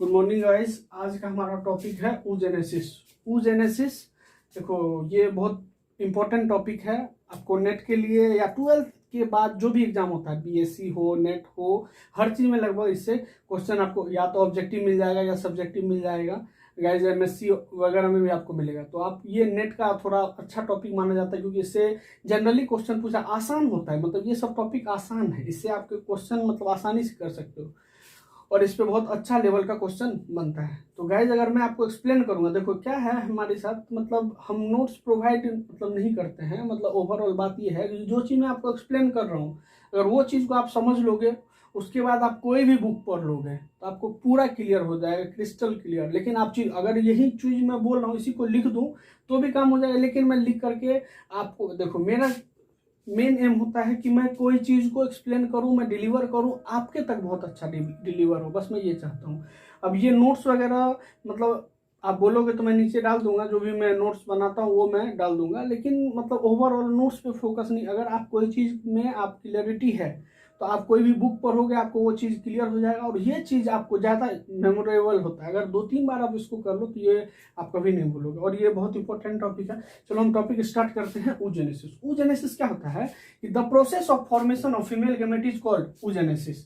Good morning guys. आज का हमारा टॉपिक है oogenesis। oogenesis देखो, ये बहुत इंपॉर्टेंट टॉपिक है आपको नेट के लिए या 12th के बाद जो भी एग्जाम होता है, बीएससी हो, नेट हो, हर चीज में लगभग इससे क्वेश्चन आपको या तो ऑब्जेक्टिव मिल जाएगा या सब्जेक्टिव मिल जाएगा। गाइस एमएससी वगैरह में भी आपको मिलेगा। तो आप ये नेट का थोड़ा अच्छा टॉपिक माना जाता है क्योंकि इससे जनरली क्वेश्चन पूछा आसान होता है। मतलब ये सब टॉपिक आसान है, इससे आपके क्वेश्चन मतलब आसानी से कर सकते हो और इस पे बहुत अच्छा लेवल का क्वेश्चन बनता है। तो गाइज अगर मैं आपको एक्सप्लेन करूंगा, देखो क्या है हमारे साथ, मतलब हम नोट्स प्रोवाइड मतलब नहीं करते हैं। मतलब ओवरऑल बात ये है कि जो चीज़ मैं आपको एक्सप्लेन कर रहा हूँ, अगर वो चीज़ को आप समझ लोगे, उसके बाद आप कोई भी बुक पढ़ लोगे तो आपको पूरा क्लियर हो जाएगा, क्रिस्टल क्लियर। लेकिन आप चीज अगर यही चीज मैं बोल रहा हूँ इसी को लिख दूं तो भी काम हो जाएगा, लेकिन मैं लिख करके आपको, देखो मेरा मेन एम होता है कि मैं कोई चीज को एक्सप्लेन करूं, मैं डिलीवर करूं, आपके तक बहुत अच्छा डिलीवर हो, बस मैं ये चाहता हूं। अब ये नोट्स वगैरह मतलब आप बोलोगे तो मैं नीचे डाल दूंगा, जो भी मैं नोट्स बनाता हूँ वो मैं डाल दूंगा, लेकिन मतलब ओवरऑल नोट्स पे फोकस नहीं। अगर आप कोई चीज में आप क्लियरिटी है तो आप कोई भी बुक पढ़ोगे आपको वो चीज क्लियर हो जाएगा और ये चीज आपको ज्यादा मेमोरेबल होता है। अगर 2-3 बार आप इसको कर लो तो ये आप कभी नहीं भूलोगे और ये बहुत इंपॉर्टेंट टॉपिक है। चलो हम टॉपिक स्टार्ट करते हैं। oogenesis। oogenesis क्या होता है कि the process of formation of female gamete is called oogenesis।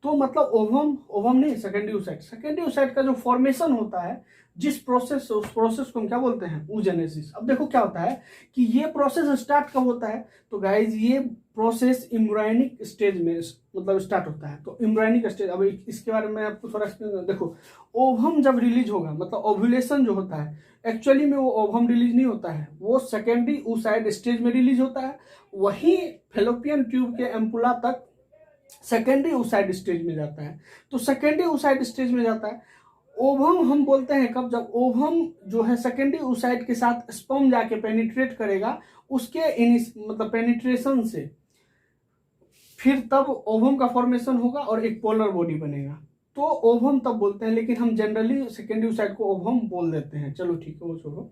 तो मतलब ओवम ओवम नहीं, सेकेंडरी oocyte। सेकेंडरी oocyte का जो फॉर्मेशन होता है, जिस प्रोसेस उस प्रोसेस को हम क्या बोलते हैं, oogenesis। अब देखो क्या होता है कि ये प्रोसेस स्टार्ट कब होता है, तो गाइज ये प्रोसेस एम्ब्रियोनिक स्टेज में मतलब स्टार्ट होता है। तो एम्ब्रियोनिक स्टेज, अब इसके बारे में आपको थोड़ा एक्सप्लेन। देखो ओवम जब रिलीज होगा, मतलब ओव्यूलेशन जो होता है, एक्चुअली में वो ओवम रिलीज नहीं होता है, वो सेकेंडरी oocyte स्टेज में रिलीज होता है। वही फेलोपियन ट्यूब के एम्पुला तक सेकेंडरी oocyte स्टेज में जाता है। तो सेकेंडरी oocyte स्टेज में जाता है। ओवम हम बोलते हैं कब, जब ओवम जो है सेकेंडरी oocyte के साथ स्पर्म जाके पेनिट्रेट करेगा, उसके मतलब पेनिट्रेशन से फिर तब ओवम का फॉर्मेशन होगा और एक पोलर बॉडी बनेगा, तो ओवम तब बोलते हैं। लेकिन हम जनरली सेकेंडरी oocyte को ओवम बोल देते हैं। चलो ठीक है, वो छोड़ो।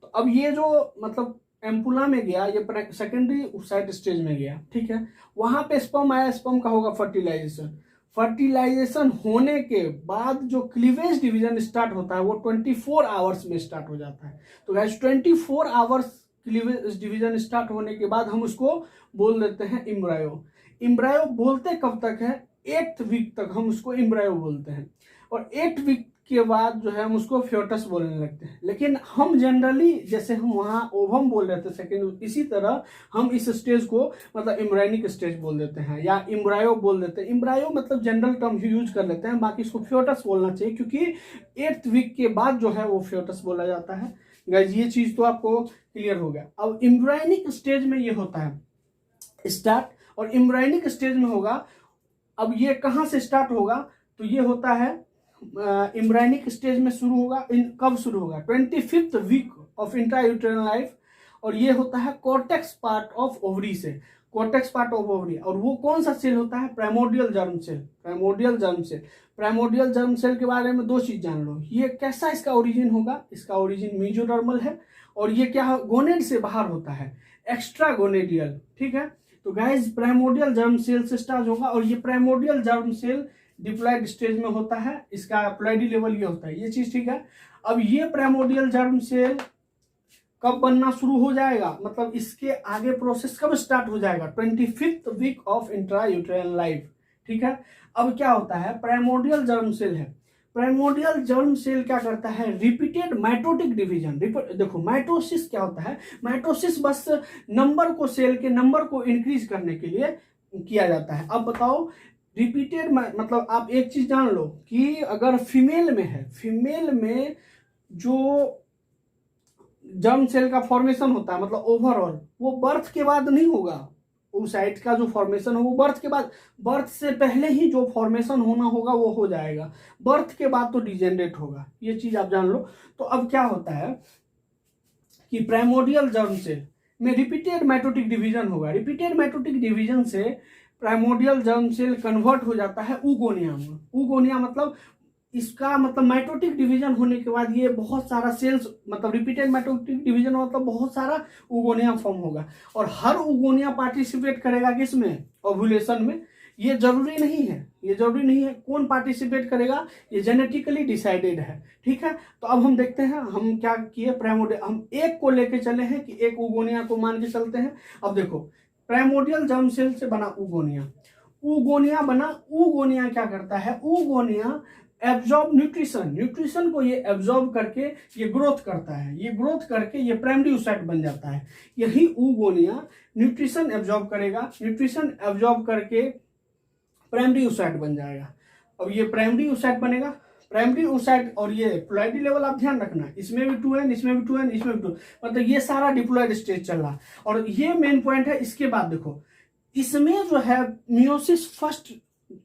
तो अब ये जो मतलब एम्पुला में गया, ये सेकेंडरी oocyte स्टेज में गया, ठीक है। वहां पे स्पर्म आया, स्पर्म का होगा फर्टिलाइजेशन। फर्टिलाइजेशन होने के बाद जो क्लीवेज डिवीजन स्टार्ट होता है वो 24 आवर्स में स्टार्ट हो जाता है। तो guys 24 hours cleavage division start होने के बाद हम उसको बोल देते हैं एम्ब्रायो। एम्ब्रायो बोलते कब तक है, 8th वीक तक हम उसको एम्ब्रायो बोलते हैं और 8th वीक के बाद जो है हम उसको फ्योटस बोलने लगते हैं। लेकिन हम जनरली जैसे हम वहाँ ओवम बोल रहे थे सेकेंड, इसी तरह हम इस स्टेज को मतलब एम्ब्रायनिक स्टेज बोल देते हैं या एम्ब्रायो बोल देते हैं। एम्ब्रायो मतलब जनरल टर्म यूज कर लेते हैं, बाकी इसको फ्योटस बोलना चाहिए क्योंकि 8th वीक के बाद जो है वो फ्योटस बोला जाता है। गाइस ये चीज तो आपको क्लियर हो गया। अब एम्ब्रायनिक स्टेज में ये होता है स्टार्ट, और एम्ब्रायनिक स्टेज में होगा, अब ये कहाँ से स्टार्ट होगा, तो ये होता है एम्ब्रायनिक स्टेज में शुरू होगा। कब शुरू होगा, 25th वीक ऑफ इंट्रायूटेरल लाइफ, और ये होता है कॉर्टेक्स पार्ट ऑफ ओवरी से। कॉर्टेक्स पार्ट ऑफ ओवरी, और वो कौन सा सेल होता है, primordial germ cell. Primordial germ cell, primordial germ cell के बारे में 2 चीज जान लो। ये कैसा इसका ओरिजिन होगा, इसका ओरिजिन मेसोडर्मल है, और ये क्या है, गोनेड से बाहर होता है, एक्स्ट्रा गोनेडियल, ठीक है। तो गाइस प्राइमोर्डियल जर्म सेल से स्टार्ट होगा और ये primordial germ cell diploid stage में होता है, इसका प्लॉयडी लेवल ये होता है, ये चीज ठीक है। अब ये प्राइमोर्डियल जर्म सेल कब बनना शुरू हो जाएगा, मतलब इसके आगे प्रोसेस कब स्टार्ट हो जाएगा, 25th वीक ऑफ इंट्रायूटेरल लाइफ, ठीक है। अब क्या होता है, प्राइमोर्डियल जर्म सेल है। प्राइमोर्डियल जर्म सेल क्या करता है, रिपीटेड माइटोटिक डिवीजन। देखो माइटोसिस क्या होता है, माइटोसिस बस नंबर को, सेल के नंबर को इंक्रीज करने के लिए किया जाता है। अब बताओ रिपीटेड मतलब आप एक चीज जान लो कि अगर फीमेल में है, फीमेल में जो जर्म सेल का फॉर्मेशन होता है मतलब ओवरऑल, वो बर्थ के बाद नहीं होगा। oocyte का जो फॉर्मेशन हो वो बर्थ के बाद, बर्थ से पहले ही जो फॉर्मेशन होना होगा वो हो जाएगा, बर्थ के बाद तो डिजेनरेट होगा, ये चीज आप जान लो। तो अब क्या होता है कि प्राइमोर्डियल जर्म सेल में रिपीटेड माइटोटिक डिवीजन होगा। रिपीटेड माइटोटिक डिवीजन से प्राइमोर्डियल जर्म सेल कन्वर्ट हो जाता है ऊगोनिया में। ऊगोनिया मतलब इसका मतलब माइटोटिक डिवीजन होने के बाद ये बहुत सारा सेल्स, मतलब रिपीटेड माइटोटिक डिवीजन मतलब बहुत सारा ऊगोनिया फॉर्म होगा और हर ऊगोनिया पार्टिसिपेट करेगा किसमें, ओव्यूलेशन में। ये जरूरी नहीं है, ये जरूरी नहीं है। कौन पार्टिसिपेट करेगा ये जेनेटिकली डिसाइडेड है, ठीक है। तो अब हम देखते हैं हम क्या किए, प्राइमोर्डियल हम एक को लेके चले हैं कि एक ऊगोनिया को मान के चलते हैं। अब देखो प्राइमोर्डियल जर्म सेल से बना ऊगोनिया, ऊगोनिया बना, ऊगोनिया क्या करता है, ऊगोनिया एब्जॉर्ब न्यूट्रिशन, न्यूट्रिशन को ये एब्जॉर्ब करके ये ग्रोथ करता है, ये ग्रोथ करके ये प्राइमरी oocyte बन जाता है। यही ऊगोनिया न्यूट्रिशन एब्जॉर्ब करेगा, न्यूट्रिशन एब्जॉर्ब करके प्राइमरी oocyte बन जाएगा। अब ये प्राइमरी oocyte बनेगा, प्राइमरी oocyte और ये प्लॉइडी लेवल आप ध्यान रखना, इसमें भी 2n, इसमें भी 2n, इसमें भी 2, मतलब ये सारा डिप्लॉइड स्टेज चल रहा है। और ये मेन पॉइंट है। इसके बाद देखो इसमें जो है मियोसिस फर्स्ट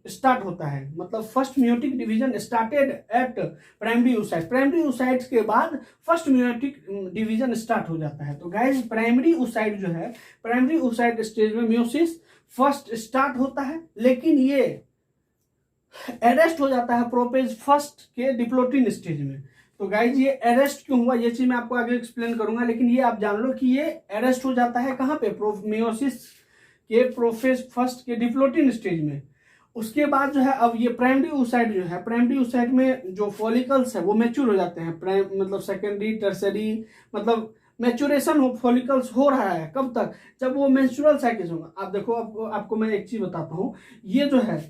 स्टार्ट होता है, मतलब first meiotic division started at primary oocyte, primary oocyte के बाद फर्स्ट मियोटिक डिवीजन स्टार्ट हो जाता है। तो गाइस प्राइमरी oocyte जो है, प्राइमरी oocyte स्टेज में मियोसिस फर्स्ट स्टार्ट होता है, लेकिन ये अरेस्ट हो जाता है प्रोपेज फर्स्ट के डिप्लोटिन स्टेज में। तो गाइज ये अरेस्ट क्यों हुआ ये चीज मैं आपको आगे एक्सप्लेन करूंगा, लेकिन ये आप जान लो कि ये अरेस्ट हो जाता है कहाँ पे, मियोसिस के प्रोफेज फर्स्ट के डिप्लोटिन स्टेज में। उसके बाद जो है अब ये प्राइमरी oocyte जो है, प्राइमरी oocyte में जो फॉलिकल्स है वो मैच्योर हो जाते हैं, मतलब सेकेंडरी टर्सरी, मतलब मैच्योरेशन हो, फॉलिकल्स हो रहा है कब तक, जब वो मेंस्ट्रुअल साइकिल होगा। आप देखो आपको मैं एक चीज बताता हूँ, ये जो है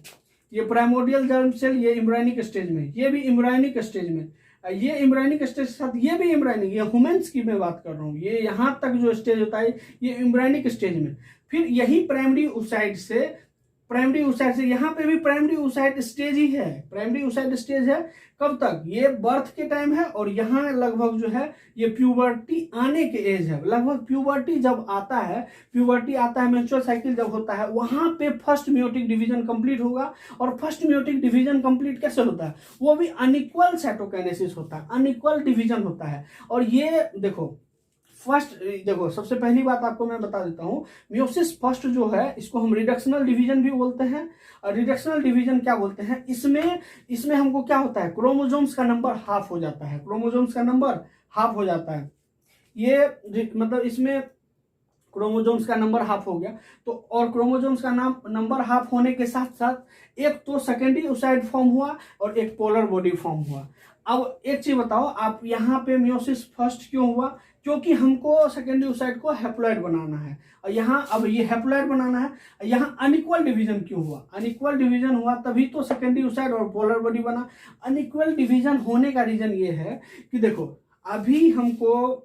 ये प्राइमोर्डियल जर्म सेल ये इम्ब्रायनिक स्टेज में, ये भी इम्ब्रायनिक स्टेज में, ये इम्ब्रायनिक स्टेज के साथ ये भी इम्ब्रायनिक, ये ह्यूमन्स की मैं बात कर रहा हूँ, ये यहाँ तक जो स्टेज होता है ये इम्ब्रायनिक स्टेज में। फिर यही प्राइमरी oocyte से यहाँ पे भी प्राइमरी oocyte स्टेज ही है, प्राइमरी oocyte स्टेज है कब तक, ये बर्थ के टाइम है, और यहाँ लगभग जो है ये प्यूबर्टी आने के एज है, लगभग प्यूबर्टी जब आता है, प्यूबर्टी आता है, मेंस्ट्रुअल साइकिल जब होता है, वहां पे फर्स्ट मियोटिक डिवीजन कंप्लीट होगा। और फर्स्ट मियोटिक डिवीजन कंप्लीट कैसे होता है, वो भी अनइक्वल साइटोकाइनेसिस होता है, अनइक्वल डिवीजन होता है। और ये देखो फर्स्ट, देखो सबसे पहली बात आपको मैं बता देता हूँ, मियोसिस फर्स्ट जो है इसको हम रिडक्शनल डिवीजन भी बोलते हैं। और रिडक्शनल डिवीजन क्या बोलते हैं, इसमें हमको क्या होता है, क्रोमोसोम्स का नंबर हाफ हो जाता है, क्रोमोसोम्स का नंबर हाफ हो जाता है, ये मतलब इसमें क्रोमोसोम्स का नंबर हाफ हो गया। तो और क्रोमोसोम्स का नंबर हाफ होने के साथ साथ एक तो सेकेंडरी oocyte फॉर्म हुआ और एक पोलर बॉडी फॉर्म हुआ। अब एक चीज बताओ आप, यहाँ पे मियोसिस फर्स्ट क्यों हुआ, क्योंकि हमको सेकेंडरी oocyte को हैप्लॉइड बनाना है, और यहाँ अब ये हैप्लॉइड बनाना है, यहाँ अनइक्वल डिवीजन क्यों हुआ, अनइक्वल डिवीजन हुआ तभी तो सेकेंडरी oocyte और पोलर बॉडी बना। अनइक्वल डिवीजन होने का रीजन ये है कि देखो अभी हमको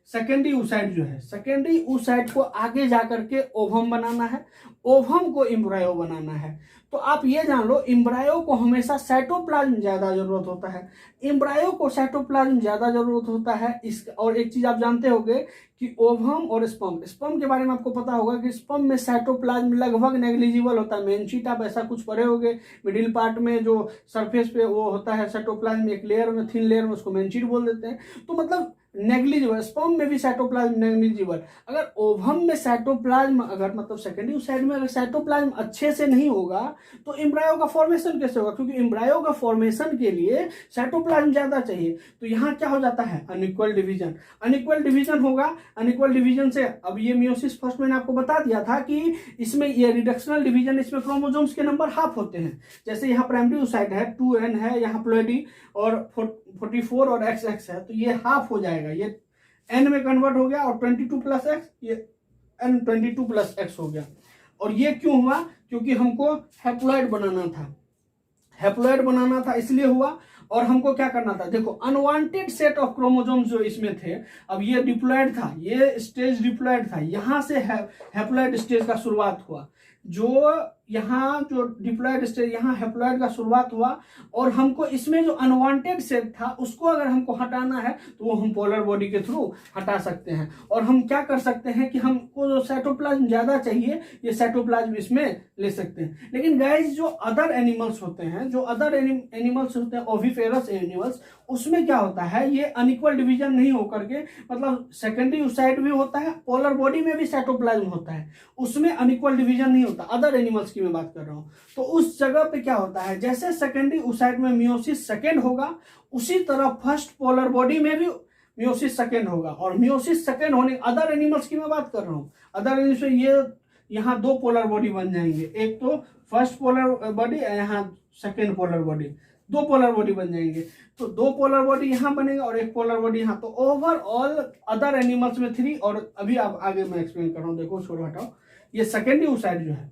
सेकेंडरी oocyte जो है, सेकेंडरी oocyte को आगे जाकर के ओवम बनाना है, ओवम को एम्ब्रायो बनाना है। तो आप ये जान लो एम्ब्रायो को हमेशा साइटोप्लाज्म ज्यादा जरूरत होता है, एम्ब्रायो को साइटोप्लाज्म ज्यादा जरूरत होता है। इस और एक चीज आप जानते होंगे कि ओवम और स्पर्म के बारे में आपको पता होगा कि स्पर्म में साइटोप्लाज्म लगभग नेग्लिजिबल होता है, मेंशिट आप ऐसा कुछ पढ़े होंगे, मिडिल पार्ट में जो सरफेस पे वो होता है साइटोप्लाज्म एक लेयर में, थिन लेयर में, उसको मेंशिट बोल देते हैं। तो मतलब नेग्लिजिबल, स्पर्म में भी साइटोप्लाज्म नेग्लिजिबल। अगर ओवम में साइटोप्लाज्म, अगर मतलब सेकेंडरी oocyte में अगर साइटोप्लाज्म अच्छे से नहीं होगा तो एम्ब्रायो का फॉर्मेशन कैसे होगा, क्योंकि एम्ब्रायो का फॉर्मेशन के लिए साइटोप्लाज्म ज्यादा चाहिए। तो यहाँ क्या हो जाता है, अनइक्वल डिवीजन, अनइक्वल डिवीजन होगा। अनइक्वल डिवीजन से अब ये मियोसिस फर्स्ट मैंने आपको बता दिया था कि इसमें ये रिडक्शनल डिवीजन, इसमें क्रोमोसोम्स के नंबर हाफ होते हैं। जैसे यहाँ प्राइमरी oocyte है 2n है, यहाँ प्लॉइडी और 44 और XX है, तो ये हाफ हो जाएगा, ये n में कन्वर्ट हो गया, और 22 प्लस x ये n 22 प्लस x हो गया। और ये क्यों हुआ, क्योंकि हमको हैप्लॉइड बनाना था, हैप्लॉइड बनाना था इसलिए हुआ। और हमको क्या करना था, देखो अनवांटेड सेट ऑफ क्रोमोसोम्स जो इसमें थे, अब ये डिप्लॉइड था, ये स्टेज डिप्लॉइड था, यहां से हैप्लॉइड स्टेज का शुरुआत हुआ, जो यहाँ जो डिप्लॉइड स्टेज, यहाँ हैप्लॉइड का शुरुआत हुआ। और हमको इसमें जो अनवांटेड सेट था उसको अगर हमको हटाना है तो वो हम पोलर बॉडी के थ्रू हटा सकते हैं। और हम क्या कर सकते हैं कि हमको जो साइटोप्लाज्म ज्यादा चाहिए ये साइटोप्लाज्म इसमें ले सकते हैं। लेकिन गाइस जो अदर एनिमल्स होते हैं, जो अदर एनिमल्स होते हैं ओविपेरस एनिमल्स, उसमें क्या होता है, ये अनइक्वल डिवीजन नहीं होकर के, मतलब सेकेंडरी oocyte भी होता है, पोलर बॉडी में भी साइटोप्लाज्म होता है, उसमें अनइक्वल डिवीजन नहीं होता। अदर एनिमल्स की मैं बात कर रहा हूं। तो उस जगह पे क्या होता है, जैसे सेकेंडरी oocyte में मियोसिस सेकेंड होगा, उसी तरह फर्स्ट पोलर बॉडी में भी मियोसिस सेकेंड होगा। और मियोसिस सेकेंड होने, अदर एनिमल्स की मैं बात कर रहा हूं, अदर एनिमल्स में ये यहाँ दो पोलर बॉडी बन जाएंगे, एक तो फर्स्ट पोलर बॉडी, यहाँ सेकेंड पोलर बॉडी, दो पोलर बॉडी बन जाएंगे। तो दो पोलर बॉडी यहाँ बनेगा और एक पोलर बॉडी यहाँ। तो ओवरऑल अदर एनिमल्स में 3, और अभी आप आगे मैं एक्सप्लेन कर रहा हूँ। देखो छोड़ो हटाओ, ये सेकेंडरी oocyte जो है,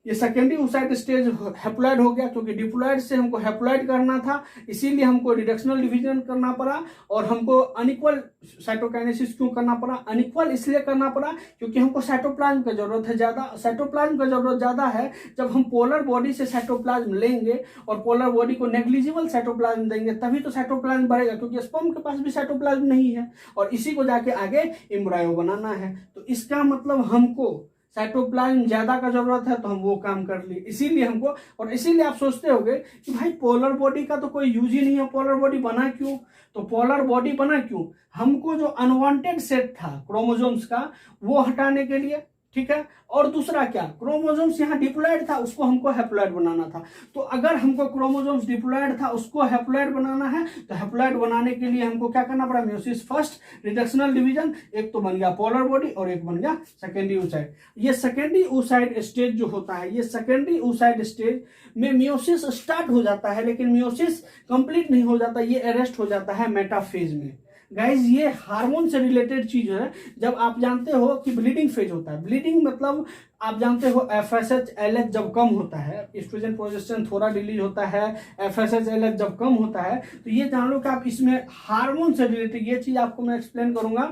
ये सेकेंडरी oocyte स्टेज हैप्लॉइड हो गया, क्योंकि डिप्लॉइड से हमको हैप्लॉइड करना था, इसीलिए हमको रिडक्शनल डिवीजन करना पड़ा। और हमको अनइक्वल साइटोकाइनेसिस क्यों करना पड़ा? अनइक्वल इसलिए करना पड़ा क्योंकि हमको साइटोप्लाज्म का जरूरत है ज़्यादा। साइटोप्लाज्म का जरूरत ज़्यादा है जब हम पोलर बॉडी से साइटोप्लाज्म लेंगे और पोलर बॉडी को नेग्लिजिबल साइटोप्लाज्म देंगे, तभी तो साइटोप्लाज्म बढ़ेगा, क्योंकि स्पर्म के पास भी साइटोप्लाज्म नहीं है और इसी को जाके आगे एम्ब्रायो बनाना है। तो इसका मतलब हमको साइटोप्लाज्म ज्यादा का जरूरत है, तो हम वो काम कर लिए, इसीलिए हमको। और इसीलिए आप सोचते होंगे कि भाई पोलर बॉडी का तो कोई यूज ही नहीं है, पोलर बॉडी बना क्यों? तो पोलर बॉडी बना क्यों? हमको जो अनवांटेड सेट था क्रोमोसोम्स का, वो हटाने के लिए, ठीक है। और दूसरा क्या, क्रोमोसोम्स यहाँ डिप्लॉइड था, उसको हमको हैप्लॉइड बनाना था। तो अगर हमको क्रोमोसोम्स डिप्लॉइड था, उसको हैप्लॉइड बनाना है, तो हैप्लॉइड बनाने के लिए हमको क्या करना पड़ा? म्योसिस फर्स्ट, रिडक्शनल डिवीजन, एक तो बन गया पोलर बॉडी और एक बन गया सेकेंडरी oocyte। ये सेकेंडरी oocyte स्टेज जो होता है, ये सेकेंडरी oocyte स्टेज में म्योसिस स्टार्ट हो जाता है, लेकिन म्योसिस कंप्लीट नहीं हो जाता, ये अरेस्ट हो जाता है मेटाफेज में। गाइज ये हार्मोन से रिलेटेड चीज है। जब आप जानते हो कि ब्लीडिंग फेज होता है, ब्लीडिंग मतलब आप जानते हो FSH LH जब कम होता है, एस्ट्रोजन प्रोजेस्टेरोन थोड़ा रिलीज होता है, FSH LH जब कम होता है, तो ये जान लो कि आप इसमें हार्मोन से रिलेटेड ये चीज आपको मैं एक्सप्लेन करूंगा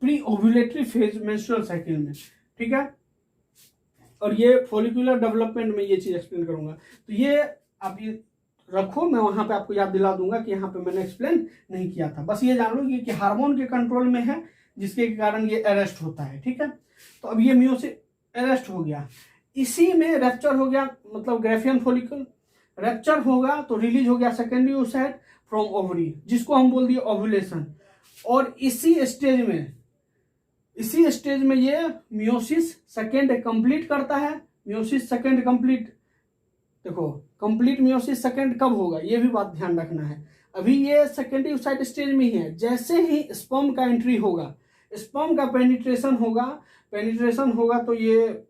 pre ovulatory phase menstrual cycle में, ठीक है। और ये फॉलिकुलर डेवलपमेंट में ये चीज एक्सप्लेन करूंगा। तो ये आप ये रखो, मैं वहां पे आपको याद दिला दूंगा कि यहाँ पे मैंने एक्सप्लेन नहीं किया था। बस ये जान लो कि हार्मोन के कंट्रोल में है, जिसके कारण ये अरेस्ट होता है, ठीक है। तो अब ये म्योसिस अरेस्ट हो गया, इसी में रैप्चर हो गया, मतलब ग्राफियन फॉलिकल रैप्चर होगा तो रिलीज हो गया सेकेंडरी oocyte फ्रॉम ओवरी, जिसको हम बोल दिए ओव्यूलेशन। और इसी स्टेज में ये म्योसिस सेकेंड कंप्लीट करता है। म्योसिस सेकेंड कंप्लीट, देखो कंप्लीट म्योसिस सेकेंड कब होगा, ये भी बात ध्यान रखना है। अभी ये सेकेंडरी oocyte स्टेज में ही है। जैसे ही स्पर्म का एंट्री होगा, स्पर्म का पेनिट्रेशन होगा तो ये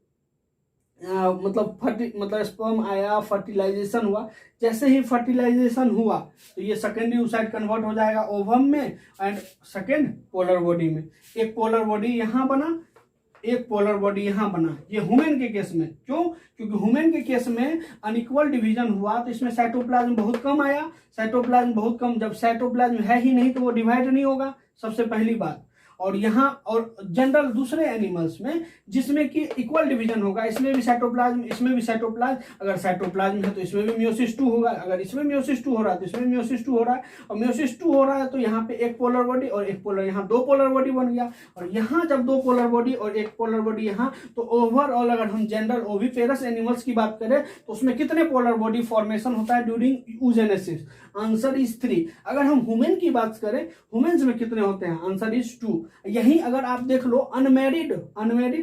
मतलब स्पर्म आया, फर्टिलाइजेशन हुआ। जैसे ही फर्टिलाइजेशन हुआ तो ये सेकेंडरी oocyte कन्वर्ट हो जाएगा ओवम में एंड सेकेंड पोलर बॉडी में। एक पोलर बॉडी यहाँ बना, एक पोलर बॉडी यहाँ बना। ये ह्यूमन के केस में, क्यों? क्योंकि ह्यूमन के केस में अनइक्वल डिवीजन हुआ तो इसमें साइटोप्लाज्म बहुत कम आया। साइटोप्लाज्म बहुत कम, जब साइटोप्लाज्म है ही नहीं तो वो डिवाइड नहीं होगा, सबसे पहली बात। और यहाँ और जनरल दूसरे एनिमल्स में जिसमें कि इक्वल डिवीजन होगा, इसमें भी साइटोप्लाज्म, इसमें भी साइटोप्लाज्म। अगर साइटोप्लाज्म है तो इसमें भी म्योसिस 2 होगा, अगर इसमें म्योसिस 2 हो रहा है तो इसमें म्योसिस 2 हो रहा है। और म्योसिस 2 हो रहा है तो यहाँ पे एक पोलर बॉडी और एक पोलर, यहाँ दो पोलर बॉडी बन गया। और यहाँ जब दो पोलर बॉडी और एक पोलर बॉडी यहाँ, तो ओवरऑल अगर हम जनरल ओविपेरस एनिमल्स की बात करें तो उसमें कितने पोलर बॉडी फॉर्मेशन होता है ड्यूरिंग oogenesis? Answer is 3। अगर हम ह्यूमन की बात करें, ह्यूमन्स में कितने होते हैं? Answer is 2। यही अगर आप देख लो अनमेरिड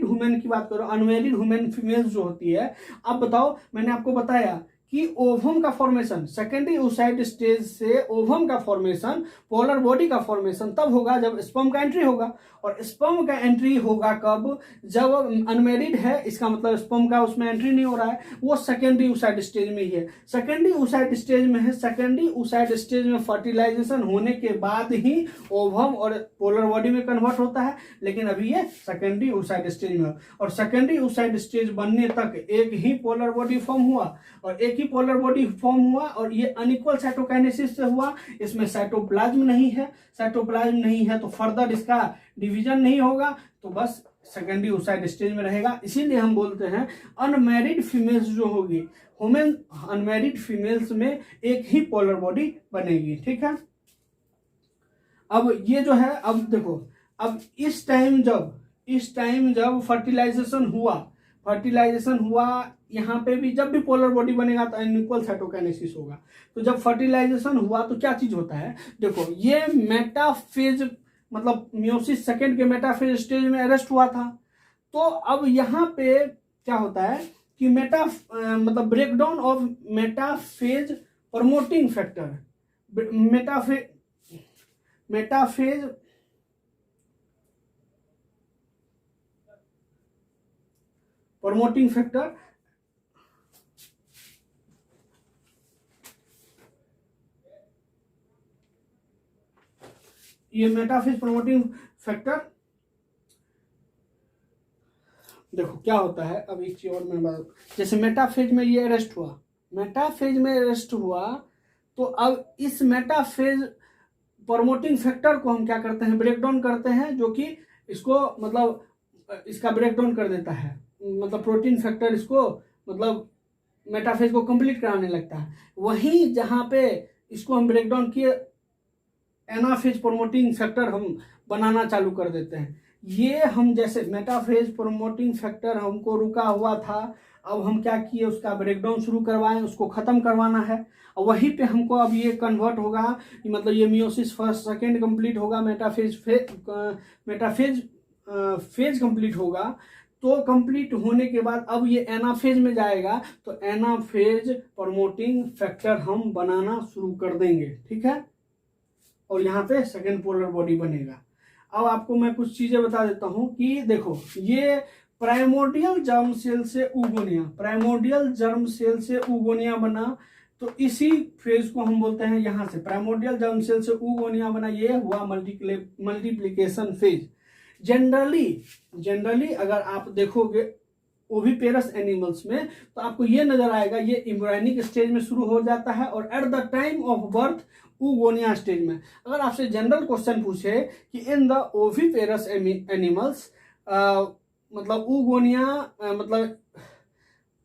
ह्यूमन की बात करो, अनमेरिड ह्यूमन फीमेल्स जो होती है, आप बताओ, मैंने आपको बताया कि ओवम का फॉर्मेशन सेकेंडरी oocyte स्टेज से ओवम का फॉर्मेशन, पोलर बॉडी का फॉर्मेशन तब होगा जब स्पर्म का एंट्री होगा। और स्पर्म का एंट्री होगा कब? जब अनमेरिड है, इसका मतलब स्पर्म का उसमें एंट्री नहीं हो रहा है, वो सेकेंडरी oocyte स्टेज में ही है। सेकेंडरी oocyte स्टेज में है, सेकेंडरी oocyte स्टेज में फर्टिलाइजेशन होने के बाद ही ओवम और पोलर बॉडी में कन्वर्ट होता है, लेकिन अभी ये सेकेंडरी oocyte स्टेज में। और सेकेंडरी oocyte स्टेज बनने तक एक ही पोलर बॉडी फॉर्म हुआ और एक ही पोलर बॉडी फॉर्म हुआ, और ये अनइक्वल साइटोकाइनेसिस से हुआ। इसमें साइटोप्लाज्म नहीं है, साइटोप्लाज्म नहीं है तो फर्दर इसका डिवीजन नहीं होगा, तो बस सेकेंडरी oocyte स्टेज में रहेगा। इसीलिए हम बोलते हैं अनमैरिड फीमेल्स जो होगी, ह्यूमन अनमैरिड फीमेल्स में एक ही पोलर बॉडी बनेगी, ठीक है। अब ये जो है, अब देखो, अब इस टाइम जब फर्टिलाइजेशन हुआ यहाँ पे भी, जब भी पोलर बॉडी बनेगा तो अनइक्वल साइटोकाइनेसिस होगा। तो जब फर्टिलाइजेशन हुआ तो क्या चीज होता है? देखो, ये मेटाफेज मतलब म्योसिस सेकेंड के मेटाफेज स्टेज में अरेस्ट हुआ था। तो अब यहाँ पे क्या होता है कि मतलब breakdown of metaphase promoting factor, metaphase promoting factor, ये मेटाफेज प्रमोटिंग फैक्टर देखो क्या होता है। अब एक चीज और मैं बात, जैसे मेटाफेज में ये अरेस्ट हुआ, मेटाफेज में अरेस्ट हुआ, तो अब इस मेटाफेज प्रमोटिंग फैक्टर को हम क्या करते हैं, ब्रेक डाउन करते हैं, जो कि इसको मतलब इसका ब्रेक डाउन कर देता है, मतलब प्रोटीन फैक्टर इसको मतलब मेटाफेज को कंप्लीट कराने लगता है। वहीं जहां पे इसको हम ब्रेक डाउन किए, एनाफेज प्रमोटिंग फैक्टर हम बनाना चालू कर देते हैं। ये हम जैसे मेटाफेज प्रमोटिंग फैक्टर हमको रुका हुआ था, अब हम क्या किए, उसका ब्रेकडाउन शुरू करवाएं, उसको खत्म करवाना है। और वहीं पे हमको अब ये कन्वर्ट होगा, मतलब ये मियोसिस फर्स्ट सेकेंड कंप्लीट होगा, मेटाफेज फेज कंप्लीट होगा। तो कंप्लीट होने के बाद अब ये एनाफेज में जाएगा, तो एनाफेज प्रमोटिंग फैक्टर हम बनाना शुरू कर देंगे, ठीक है। और यहाँ पे सेकेंड पोलर बॉडी बनेगा। अब आपको मैं कुछ चीजें बता देता हूं कि देखो, ये प्राइमोर्डियल जर्म सेल से ऊगोनिया, प्राइमोर्डियल जर्म सेल से ऊगोनिया बना, तो इसी फेज को हम बोलते हैं, यहां से प्राइमोर्डियल जर्म सेल से ऊगोनिया बना, ये हुआ मल्टीप्लिकेशन फेज। जनरली अगर आप देखोगे ओविपेरस एनिमल्स में, तो आपको ये नजर आएगा, ये एम्ब्रायनिक स्टेज में शुरू हो जाता है और at the time of birth oogonia stage में। अगर आपसे जनरल क्वेश्चन पूछे कि इन द ओविपेरस एनिमल्स, मतलब ऊगोनिया मतलब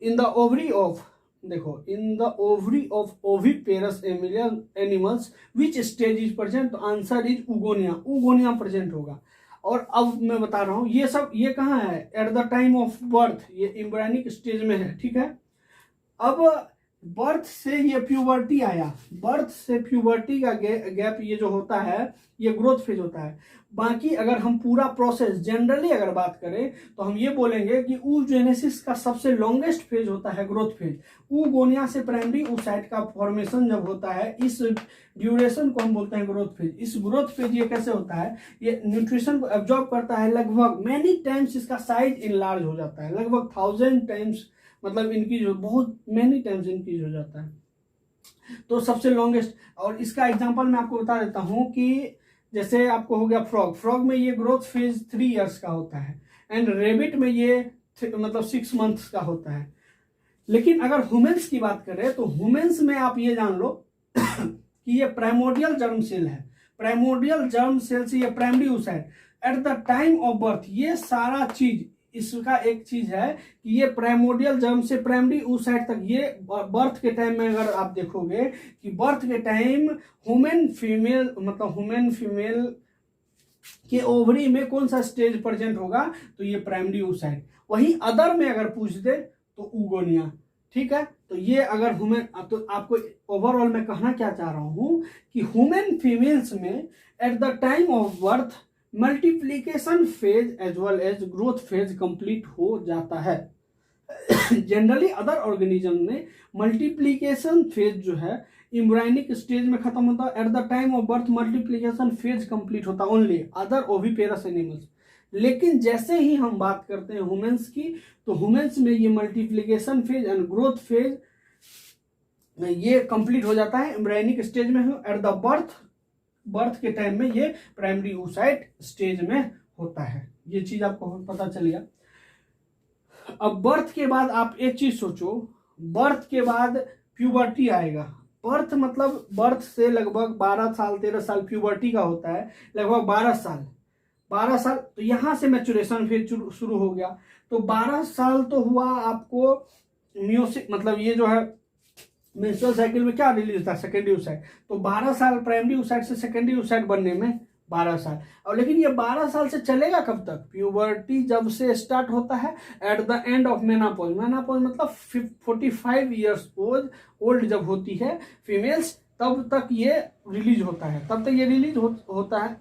इन द ओवरी ऑफ, देखो in the ovary of oviparous animals which stage is present, तो answer is oogonia, oogonia present होगा। और अब मैं बता रहा हूं ये सब, ये कहाँ है, at the time of birth, ये एम्ब्रायनिक स्टेज में है, ठीक है। अब बर्थ से ये प्यूबर्टी आया, बर्थ से प्यूबर्टी का गैप ये जो होता है, ये ग्रोथ फेज होता है। बाकी अगर हम पूरा प्रोसेस जनरली अगर बात करें, तो हम ये बोलेंगे कि oogenesis का सबसे लॉन्गेस्ट फेज होता है ग्रोथ फेज। ऊगोनिया से प्राइमरी oocyte का फॉर्मेशन जब होता है, इस ड्यूरेशन को हम बोलते हैं ग्रोथ फेज। इस ग्रोथ फेज ये कैसे होता है, ये न्यूट्रिशन को एब्जॉर्ब करता है, लगभग मैनी टाइम्स इसका साइज इनलार्ज हो जाता है, लगभग 1000 टाइम्स, मतलब इंक्रीज हो, बहुत मैनी टाइम्स इंक्रीज हो जाता है। तो सबसे लॉन्गेस्ट, और इसका एग्जांपल मैं आपको बता देता हूं कि जैसे आपको हो गया फ्रॉग, फ्रॉग में ये ग्रोथ फेज 3 इयर्स का होता है, एंड रेबिट में ये मतलब 6 मंथ्स का होता है। लेकिन अगर ह्यूमंस की बात करें, तो ह्यूमंस में आप ये जान लो कि ये प्राइमोर्डियल जर्म सेल है, प्राइमोर्डियल जर्म सेल से ये primary oocyte eight the time of birth, ये सारा चीज इसका एक चीज है कि ये प्राइमोर्डियल जर्म से प्राइमरी oocyte तक, ये बर्थ के टाइम में अगर आप देखोगे कि बर्थ के टाइम ह्यूमन फीमेल, मतलब ह्यूमन फीमेल के ओवरी में कौन सा स्टेज प्रेजेंट होगा, तो ये प्राइमरी oocyte। वही अदर में अगर पूछ दे तो ऊगोनिया, ठीक है। तो ये अगर ह्यूमन, तो आपको ओवरऑल मैं कहना क्या चाह रहा हूं कि ह्यूमन फीमेल्स में at the time of birth multiplication phase as well as growth phase complete हो जाता है। जनरली अदर ऑर्गेनिज्म में मल्टीप्लीकेशन फेज जो है एम्ब्रायनिक स्टेज में खत्म होता है, at the time of birth multiplication phase complete होता है ओनली अदर ओविपेरस एनिमल्स। लेकिन जैसे ही हम बात करते हैं ह्यूमंस की, तो ह्यूमंस में ये multiplication phase and growth phase ये कंप्लीट हो जाता है एम्ब्रायनिक स्टेज में, एट द बर्थ के टाइम में ये प्राइमरी oocyte स्टेज में होता है। ये चीज आपको पता चल गया। अब बर्थ के बाद आप एक चीज सोचो, बर्थ के बाद प्यूबर्टी आएगा। बर्थ मतलब बर्थ से लगभग 12 साल 13 साल प्यूबर्टी का होता है, लगभग 12 साल, तो यहां से मैचुरेशन फेज शुरू हो गया। तो 12 साल तो हुआ आपको मियोसिस, मतलब ये जो है मेंस्ट्रुअल साइकिल में क्या रिलीज होता है, सेकेंडरी oocyte। तो 12 साल प्राइमरी oocyte से सेकेंडरी oocyte बनने में 12 साल। और लेकिन ये 12 साल से चलेगा कब तक, प्यूबर्टी जब से स्टार्ट होता है at the end of menopause, menopause मतलब 45 ईयर्स ओल्ड जब होती है फीमेल्स, तब तक ये रिलीज होता है, तब तक ये रिलीज होता है।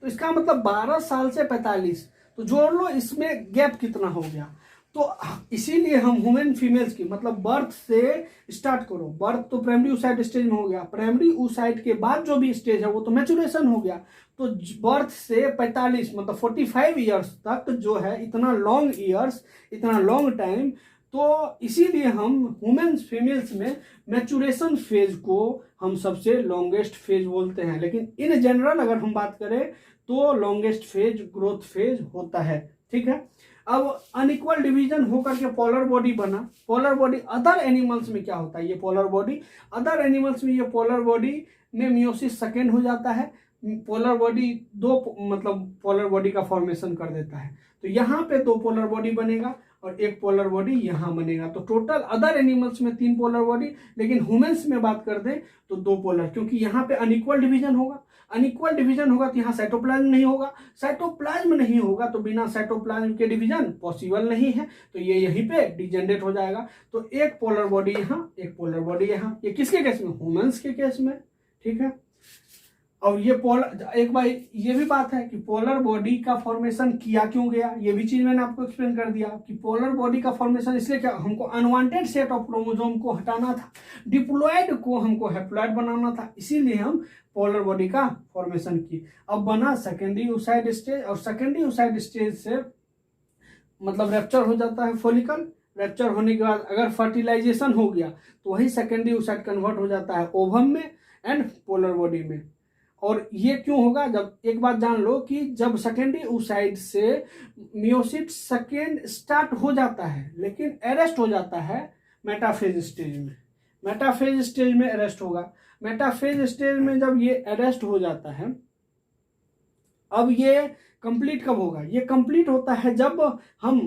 तो इसका मतलब 12 साल से 45, तो जोड़ लो इसमें गैप कितना हो गया, तो इसीलिए हम ह्यूमन फीमेल्स की मतलब बर्थ से स्टार्ट करो, बर्थ तो प्राइमरी oocyte स्टेज में हो गया, प्राइमरी oocyte के बाद जो भी स्टेज है वो तो मैचुरेशन हो गया। तो बर्थ से 45 मतलब 45 ईयर्स तक जो है, इतना लॉन्ग ईयर्स, इतना लॉन्ग टाइम, तो इसीलिए हम ह्यूमन्स फीमेल्स में मैचुरेशन फेज को हम सबसे लॉन्गेस्ट फेज बोलते हैं। लेकिन इन जनरल अगर हम बात करें तो लॉन्गेस्ट फेज ग्रोथ फेज होता है। ठीक है, अब अनइक्वल डिवीजन होकर के पोलर बॉडी बना। पोलर बॉडी अदर एनिमल्स में क्या होता है, ये पोलर बॉडी अदर एनिमल्स में, ये पोलर बॉडी में मियोसिस सेकेंड हो जाता है। पोलर बॉडी दो मतलब पोलर बॉडी का फॉर्मेशन कर देता है। तो यहाँ पे दो पोलर बॉडी बनेगा और एक पोलर बॉडी यहाँ बनेगा। तो टोटल अदर एनिमल्स में 3 पोलर बॉडी, लेकिन ह्यूमंस में बात कर दें तो 2 पोलर, क्योंकि यहाँ पे अनइक्वल डिवीजन होगा। अनइक्वल डिवीजन होगा तो यहाँ साइटोप्लाज्म नहीं होगा, साइटोप्लाज्म नहीं होगा तो बिना साइटोप्लाज्म के डिवीजन पॉसिबल नहीं है, तो ये यहीं पे डिजेनरेट हो जाएगा। तो एक पोलर बॉडी यहाँ, एक पोलर बॉडी यहाँ, ये किसके केस में, ह्यूमंस के केस में। ठीक है, और ये पोलर, एक बार ये भी बात है कि पोलर बॉडी का फॉर्मेशन किया क्यों गया, ये भी चीज मैंने आपको एक्सप्लेन कर दिया कि पोलर बॉडी का फॉर्मेशन इसलिए क्या, हमको अनवांटेड सेट ऑफ क्रोमोसोम को हटाना था, डिप्लॉयड को हमको हैप्लॉयड बनाना था, इसीलिए हम पोलर बॉडी का फॉर्मेशन किए। अब बना सेकेंडरी oocyte स्टेज, और सेकेंडरी oocyte स्टेज से मतलब रैप्चर हो जाता है फॉलिकल। रैप्चर होने के बाद अगर फर्टिलाइजेशन हो गया तो वही सेकेंडरी oocyte कन्वर्ट हो जाता है ओवम में एंड पोलर बॉडी में। और ये क्यों होगा, जब एक बात जान लो कि जब सेकेंडरी oocyte से मियोसिस सेकेंड स्टार्ट हो जाता है लेकिन अरेस्ट हो जाता है मेटाफेज स्टेज में। मेटाफेज स्टेज में अरेस्ट होगा। मेटाफेज स्टेज में जब ये अरेस्ट हो जाता है, अब ये कंप्लीट कब होगा, ये कंप्लीट होता है जब हम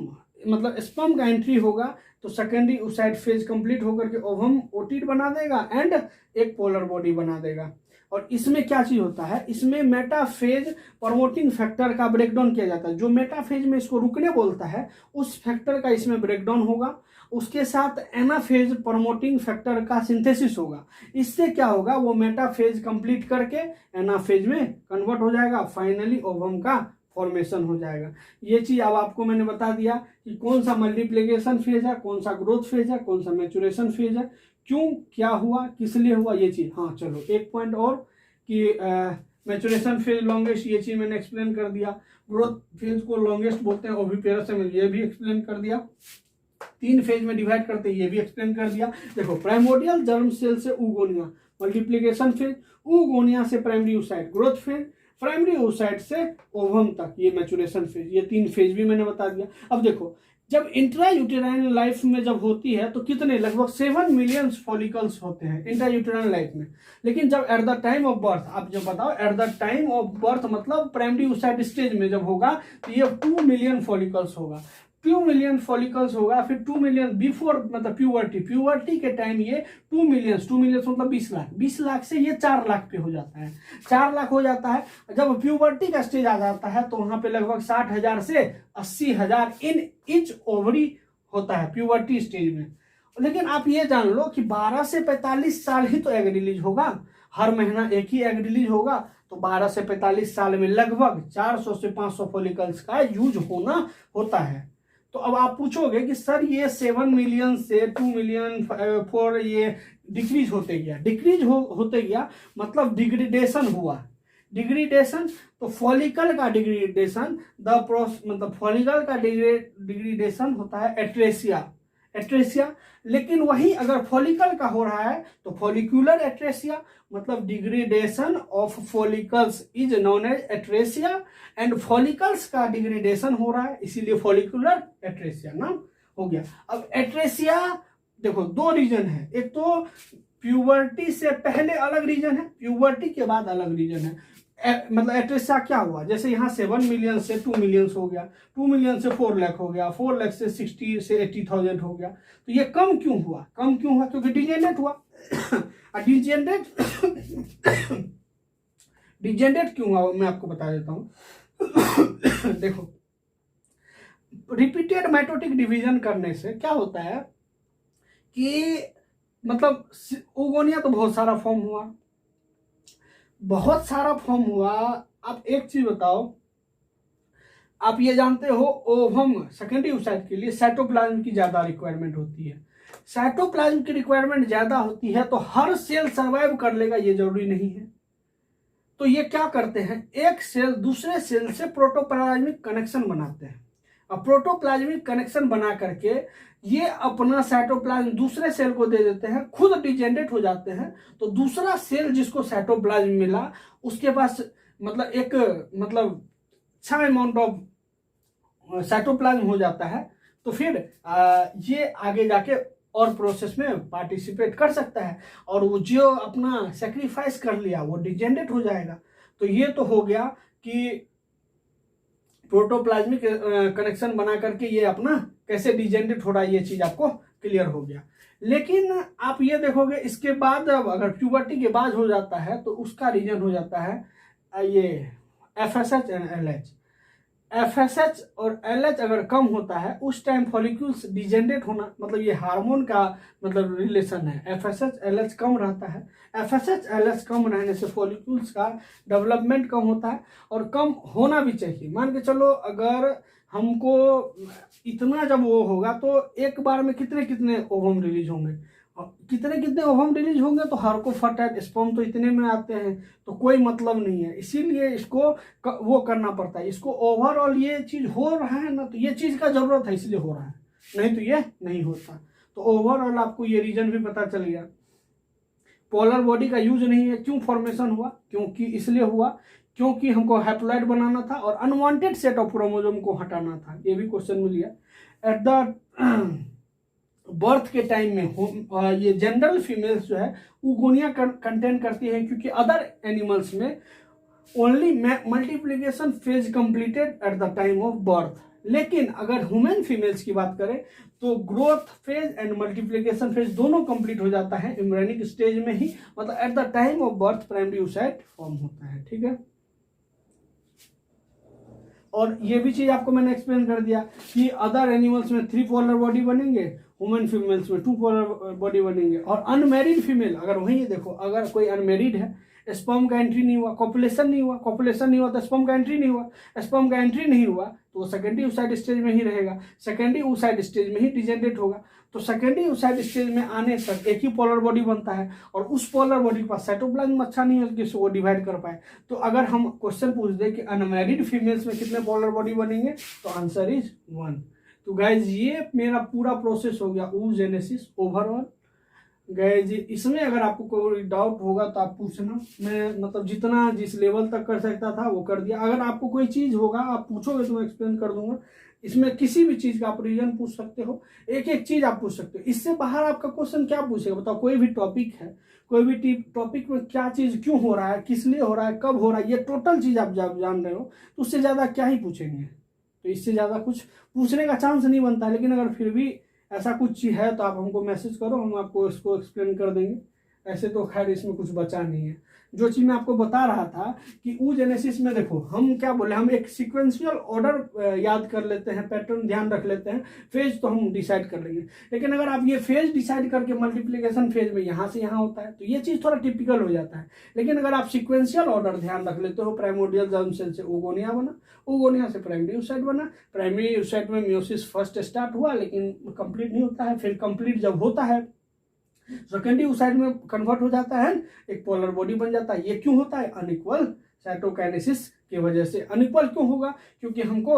मतलब स्पर्म का एंट्री होगा तो सेकेंडरी oocyte फेज कंप्लीट होकर के ओवम ओटिड बना देगा एंड एक पोलर बॉडी बना देगा। और इसमें क्या चीज होता है, इसमें मेटाफेज प्रमोटिंग फैक्टर का ब्रेकडाउन किया जाता है। जो मेटाफेज में इसको रुकने बोलता है उस फैक्टर का इसमें ब्रेकडाउन होगा, उसके साथ एनाफेज प्रमोटिंग फैक्टर का सिंथेसिस होगा। इससे क्या होगा, वो मेटाफेज कंप्लीट करके एनाफेज में कन्वर्ट हो जाएगा, फाइनली ओवम का फॉर्मेशन हो जाएगा। ये चीज अब आपको मैंने बता दिया कि कौन सा मल्टीप्लिकेशन फेज है, कौन सा ग्रोथ फेज है, कौन सा मैचुरेशन फेज है, क्यों क्या हुआ, किस लिए हुआ, ये चीज। हाँ चलो एक पॉइंट और कि मैचुरेशन फेज लॉन्गेस्ट, ये चीज मैंने एक्सप्लेन कर दिया। ग्रोथ फेज को लॉन्गेस्ट बोलते हैं ओविपेरस में, ये भी एक्सप्लेन कर दिया। 3 फेज में डिवाइड करते हैं, ये भी एक्सप्लेन कर दिया। देखो, प्राइमोडियल जर्म सेल से ऊगोनिया मल्टीप्लिकेशन फेज, ऊगोनिया से primary oocyte growth phase, primary oocyte से ओवम तक ये मैचुरेशन फेज, ये 3 फेज भी मैंने बता दिया। अब देखो, जब इंट्रायूटेराइन लाइफ में जब होती है तो कितने, लगभग 7 मिलियन फॉलिकल्स होते हैं इंट्रायूटेराइन लाइफ में। लेकिन जब eight the time of birth, आप जब बताओ eight the time of birth मतलब प्राइमरी oocyte स्टेज में जब होगा तो ये 2 मिलियन फॉलिकल्स होगा। 2 मिलियन फॉलिकल्स होगा, फिर 2 मिलियन बिफोर मतलब प्यूबर्टी के टाइम ये 2 मिलियन मतलब 20 लाख से ये 4 लाख पे हो जाता है, 4 लाख हो जाता है। जब प्यूबर्टी का स्टेज आ जाता है तो वहां पे लगभग 60,000 से 80,000 इन इच ओवरी होता है प्यूबर्टी स्टेज में। लेकिन आप ये जान लो कि 12 से 45 साल ही तो एग रिलीज होगा, हर महीना एक ही एग रिलीज होगा, तो 12 से 45 साल में लगभग 400 से 500 फॉलिकल्स का यूज होना होता है। तो अब आप पूछोगे कि सर ये 7 मिलियन से 2 मिलियन 4 ये डिक्रीज होते गया, होते गया मतलब डिग्रेडेशन हुआ। डिग्रेडेशन तो फॉलिकल का डिग्रेडेशन मतलब फॉलिकल का डिग्रेडेशन होता है एट्रेसिया। लेकिन वही अगर फॉलिकल का हो रहा है तो फॉलिकुलर एट्रेसिया, मतलब degradation of follicles is known as atresia and follicles का डिग्रेडेशन हो रहा है, इसीलिए फॉलिकुलर एट्रेसिया नाम हो गया। अब एट्रेसिया देखो 2 रीजन है, एक तो प्यूबर्टी से पहले अलग रीजन है, प्यूबर्टी के बाद अलग रीजन है। मतलब एट्रेसिया क्या हुआ, जैसे यहाँ 7 मिलियन से 2 मिलियन हो गया, 2 मिलियन से 4 लाख हो गया, 4 लाख से 60 से 80,000 हो गया। तो ये कम क्यों हुआ, क्योंकि डिजेनरेट हुआ। डिजेनरेट क्यों हुआ मैं आपको बता देता हूं। देखो, रिपीटेड माइटोटिक डिवीजन करने से क्या होता है कि मतलब ओगोनिया तो बहुत सारा फॉर्म हुआ। आप एक चीज बताओ, आप ये जानते हो ओवम सेकेंडरी oocyte के लिए साइटोप्लाज्म की ज़्यादा रिक्वायरमेंट होती है। साइटोप्लाज्म की रिक्वायरमेंट ज़्यादा होती है तो हर सेल सर्वाइव कर लेगा ये जरूरी नहीं है। तो ये क्या करते हैं, एक सेल दूसरे सेल से प्रोटोप्लाज्मिक कनेक्शन बनाते हैं। अब प्रोटोप्लाज्मिक कनेक्शन बना करके ये अपना साइटोप्लाज्म दूसरे सेल को दे देते हैं, खुद डिजेनरेट हो जाते हैं। तो दूसरा सेल जिसको साइटोप्लाज्म मिला उसके पास मतलब एक अच्छा अमाउंट ऑफ साइटोप्लाज्म हो जाता है। तो फिर ये आगे जाके और प्रोसेस में पार्टिसिपेट कर सकता है और वो जो अपना सेक्रीफाइस कर लिया वो डिजेनरेट हो जाएगा। तो ये तो हो गया कि प्रोटोप्लाज्मिक कनेक्शन बना करके ये अपना कैसे डिजेनरेट हो रहा है, ये चीज आपको क्लियर हो गया। लेकिन आप ये देखोगे इसके बाद अगर प्यूबर्टी के बाद हो जाता है तो उसका रीजन हो जाता है ये FSH एंड LH। FSH और LH अगर कम होता है उस टाइम फॉलिक्यूल्स डिजेनरेट होना, मतलब ये हार्मोन का मतलब रिलेशन है। FSH LH कम रहता है, FSH LH कम रहने से फॉलिक्यूल्स का डेवलपमेंट कम होता है और कम होना भी चाहिए। मान के चलो अगर हमको इतना जब वो होगा तो एक बार में कितने कितने ओवम रिलीज होंगे, कितने कितने ओवम रिलीज होंगे तो हर को फर्टाइल स्पर्म तो इतने में आते हैं, तो कोई मतलब नहीं है। इसीलिए इसको वो करना पड़ता है। इसको ओवरऑल ये चीज हो रहा है ना, तो ये चीज का जरूरत है इसलिए हो रहा है, नहीं तो ये नहीं होता। तो ओवरऑल आपको ये रीजन भी पता चल गया। पोलर बॉडी का यूज नहीं है, क्यों फॉर्मेशन हुआ, क्योंकि इसलिए हुआ क्योंकि हमको हैप्लॉइड बनाना था और अनवांटेड सेट ऑफ क्रोमोसोम को हटाना था। ये भी क्वेश्चन मिल गया। एट द बर्थ के टाइम में ये जनरल फीमेल्स जो है उगोनिया कंटेन करती है, क्योंकि अदर एनिमल्स में only multiplication phase completed eight the time of birth. लेकिन अगर ह्यूमन फीमेल्स की बात करें तो growth phase and multiplication phase दोनों कंप्लीट हो जाता है एम्ब्रियोनिक स्टेज में ही, मतलब eight the time of birth primary oocyte form होता है। ठीक है, और ये भी चीज आपको मैंने एक्सप्लेन कर दिया कि अदर एनिमल्स में 3 पोलर बॉडी बनेंगे, ह्यूमन फीमेल्स में 2 पोलर बॉडी बनेंगे। और अनमेरिड फीमेल अगर वही देखो, अगर कोई अनमेरिड है, स्पर्म का एंट्री नहीं हुआ, कॉपुलेशन नहीं हुआ, कॉपुलेशन नहीं हुआ तो स्पर्म का एंट्री नहीं हुआ, स्पर्म का एंट्री नहीं हुआ तो वो सेकेंडरी oocyte स्टेज में ही रहेगा, सेकेंडरी oocyte स्टेज में ही डिजेनरेट होगा। तो सेकेंडरी oocyte स्टेज में आने तक एक ही पोलर बॉडी बनता है और उस पोलर बॉडी के पास साइटोप्लाज्म अच्छा नहीं है कि वो डिवाइड कर पाए। तो अगर हम क्वेश्चन पूछ दे कि अनमैरिड फीमेल्स में कितने पोलर बॉडी बनेंगे तो आंसर इज 1। तो गाइज ये मेरा पूरा प्रोसेस हो गया oogenesis ओवरऑल। गाइज इसमें अगर आपको कोई डाउट होगा तो आप पूछना, मैं मतलब जितना जिस लेवल तक कर सकता था वो कर दिया। अगर आपको कोई चीज होगा आप पूछोगे तो मैं एक्सप्लेन कर दूंगा। इसमें किसी भी चीज का आप रीजन पूछ सकते हो, एक एक चीज आप पूछ सकते हो। इससे बाहर आपका क्वेश्चन क्या पूछेगा बताओ, कोई भी टॉपिक है, कोई भी टॉपिक में क्या चीज क्यों हो रहा है, किस लिए हो रहा है, कब हो रहा है, ये टोटल चीज आप जब जान रहे हो तो उससे ज्यादा क्या ही पूछेंगे। तो इससे ज्यादा कुछ पूछने का चांस नहीं बनता। लेकिन अगर फिर भी ऐसा कुछ चीज है तो आप हमको मैसेज करो, हम आपको इसको एक्सप्लेन कर देंगे। ऐसे तो खैर इसमें कुछ बचा नहीं है। जो चीज मैं आपको बता रहा था कि oogenesis में देखो हम क्या बोले, हम एक सीक्वेंशियल ऑर्डर याद कर लेते हैं, पैटर्न ध्यान रख लेते हैं, फेज तो हम डिसाइड कर लेंगे। लेकिन अगर आप ये फेज डिसाइड करके मल्टीप्लिकेशन फेज में यहाँ से यहाँ होता है तो ये चीज थोड़ा टिपिकल हो जाता है। लेकिन अगर आप सीक्वेंशियल ऑर्डर ध्यान रख लेते हो, प्राइमोर्डियल जर्म सेल से ओगोनिया बना, ओगोनिया से प्राइमरी oocyte बना, प्राइमरी oocyte में म्योसिस फर्स्ट स्टार्ट हुआ लेकिन कंप्लीट नहीं होता है, फिर कंप्लीट जब होता है सेकेंडरी oocyte में कन्वर्ट हो जाता है, एक पोलर बॉडी बन जाता है। ये क्यों होता है, अनइक्वल साइटोकाइनेसिस की वजह से। अनइक्वल क्यों होगा, क्योंकि हमको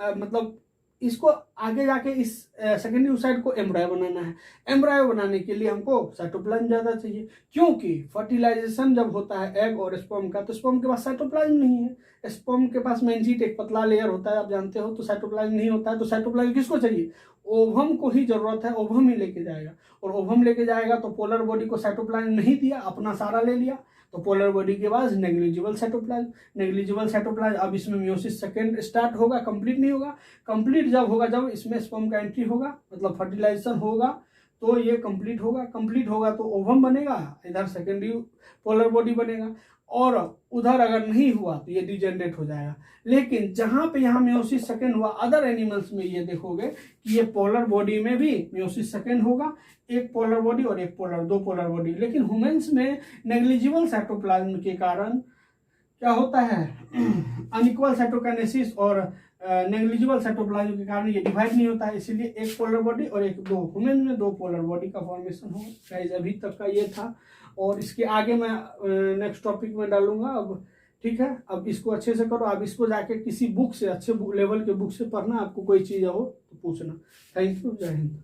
मतलब इसको आगे जाके इस सेकेंडरी oocyte को एम्ब्रायो बनाना है। एम्ब्रायो बनाने के लिए हमको साइटोप्लाज्म ज्यादा चाहिए, क्योंकि फर्टिलाइजेशन जब होता है एग और स्पर्म का तो स्पर्म के पास साइटोप्लाज्म नहीं है, स्पर्म के पास मेंजीट एक पतला लेयर होता है आप जानते हो, तो साइटोप्लाज्म नहीं होता है। तो साइटोप्लाज्म किसको चाहिए, ओवम को ही जरूरत है, ओवम ही लेके जाएगा। और ओवम लेके जाएगा तो पोलर बॉडी को साइटोप्लाज्म नहीं दिया, अपना सारा ले लिया, तो पोलर बॉडी के बाद नेग्लिजिबल साइटोप्लाज्म, नेग्लिजिबल साइटोप्लाज्म। अब इसमें म्योसिस सेकेंड स्टार्ट होगा, कंप्लीट नहीं होगा। कंप्लीट जब होगा जब इसमें स्पर्म का एंट्री होगा, मतलब फर्टिलाइजेशन होगा तो ये कंप्लीट होगा। कंप्लीट होगा तो ओवम बनेगा, इधर सेकेंडरी पोलर बॉडी बनेगा, और उधर अगर नहीं हुआ तो ये डिजेनरेट हो जाएगा। लेकिन जहां पे यहाँ म्योसिस सेकेंड हुआ, अदर एनिमल्स में ये देखोगे कि ये पोलर बॉडी में भी म्योसिस सेकेंड होगा, एक पोलर बॉडी और एक पोलर, 2 पोलर बॉडी। लेकिन ह्यूमंस में नेग्लिजिबल साइटोप्लाज्म के कारण क्या होता है, अनइक्वल साइटोकाइनेसिस और नेग्लिजिबल साइटोप्लाज्म के कारण ये डिवाइड नहीं होता है, इसीलिए एक पोलर बॉडी और एक दो वुमेन में दो पोलर बॉडी का फॉर्मेशन हो। गाइस अभी तक का ये था, और इसके आगे मैं नेक्स्ट टॉपिक में डालूंगा अब, ठीक है। अब इसको अच्छे से करो, आप इसको जाके किसी बुक से, अच्छे लेवल के बुक से पढ़ना, आपको कोई चीज़ हो तो पूछना। थैंक यू, जय हिंद।